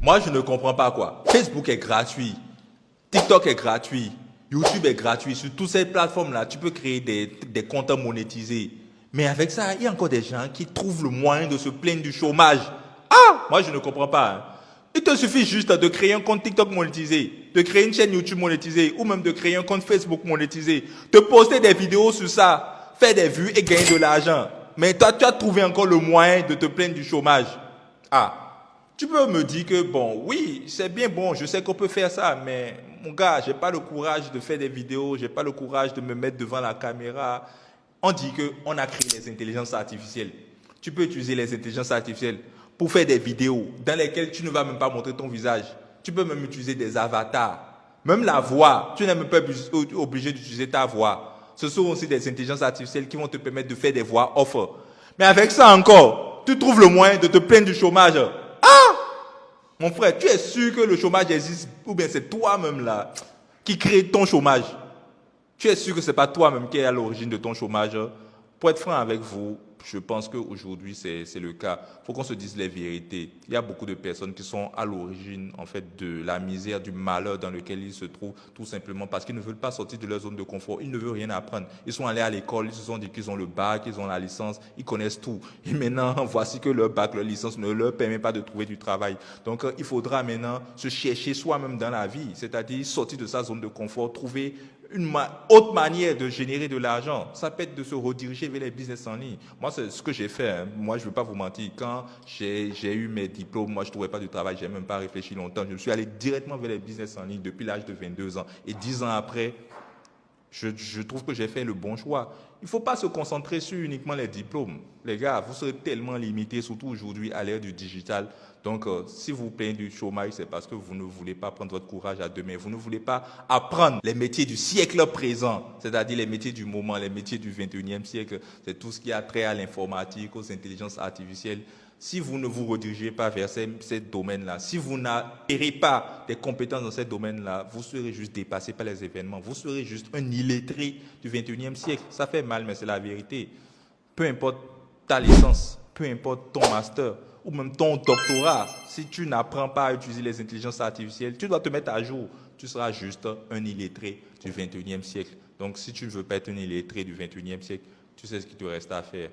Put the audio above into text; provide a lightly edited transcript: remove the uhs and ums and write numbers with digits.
Moi, je ne comprends pas quoi. Facebook est gratuit. TikTok est gratuit. YouTube est gratuit. Sur toutes ces plateformes-là, tu peux créer des comptes monétisés. Mais avec ça, il y a encore des gens qui trouvent le moyen de se plaindre du chômage. Ah, moi, je ne comprends pas. Hein. Il te suffit juste de créer un compte TikTok monétisé, de créer une chaîne YouTube monétisée, ou même de créer un compte Facebook monétisé, de poster des vidéos sur ça, faire des vues et gagner de l'argent. Mais toi, tu as trouvé encore le moyen de te plaindre du chômage. Ah, tu peux me dire que, bon, oui, c'est bien bon, je sais qu'on peut faire ça, mais mon gars, j'ai pas le courage de faire des vidéos, j'ai pas le courage de me mettre devant la caméra. On dit qu'on a créé les intelligences artificielles. Tu peux utiliser les intelligences artificielles pour faire des vidéos dans lesquelles tu ne vas même pas montrer ton visage. Tu peux même utiliser des avatars. Même la voix, tu n'es même pas obligé d'utiliser ta voix. Ce sont aussi des intelligences artificielles qui vont te permettre de faire des voix off. Mais avec ça encore, tu trouves le moyen de te plaindre du chômage. Ah! Mon frère, tu es sûr que le chômage existe ou bien c'est toi-même là qui crée ton chômage? Tu es sûr que ce n'est pas toi-même qui est à l'origine de ton chômage? Pour être franc avec vous, je pense qu'aujourd'hui, c'est le cas. Il faut qu'on se dise les vérités. Il y a beaucoup de personnes qui sont à l'origine, en fait, de la misère, du malheur dans lequel ils se trouvent, tout simplement parce qu'ils ne veulent pas sortir de leur zone de confort. Ils ne veulent rien apprendre. Ils sont allés à l'école, ils se sont dit qu'ils ont le bac, ils ont la licence, ils connaissent tout. Et maintenant, voici que leur bac, leur licence ne leur permet pas de trouver du travail. Donc, il faudra maintenant se chercher soi-même dans la vie, c'est-à-dire sortir de sa zone de confort, trouver une autre manière de générer de l'argent. Ça peut être de se rediriger vers les business en ligne. Moi, c'est ce que j'ai fait. Hein. Moi, je ne veux pas vous mentir. Quand j'ai eu mes diplômes, moi, je ne trouvais pas de travail. Je n'ai même pas réfléchi longtemps. Je suis allé directement vers les business en ligne depuis l'âge de 22 ans. Et 10 ans après, je trouve que j'ai fait le bon choix. Il ne faut pas se concentrer sur uniquement les diplômes. Les gars, vous serez tellement limités, surtout aujourd'hui à l'ère du digital. Donc, si vous plaignez du chômage, c'est parce que vous ne voulez pas prendre votre courage à deux mains. Vous ne voulez pas apprendre les métiers du siècle présent, c'est-à-dire les métiers du moment, les métiers du 21e siècle. C'est tout ce qui a trait à l'informatique, aux intelligences artificielles. Si vous ne vous redirigez pas vers ces domaines-là, si vous n'acquérez pas des compétences dans ces domaines-là, vous serez juste dépassé par les événements. Vous serez juste un illettré du 21e siècle. Ça fait mal, mais c'est la vérité. Peu importe ta licence, peu importe ton master ou même ton doctorat, si tu n'apprends pas à utiliser les intelligences artificielles, tu dois te mettre à jour. Tu seras juste un illettré du 21e siècle. Donc, si tu ne veux pas être un illettré du 21e siècle, tu sais ce qu'il te reste à faire.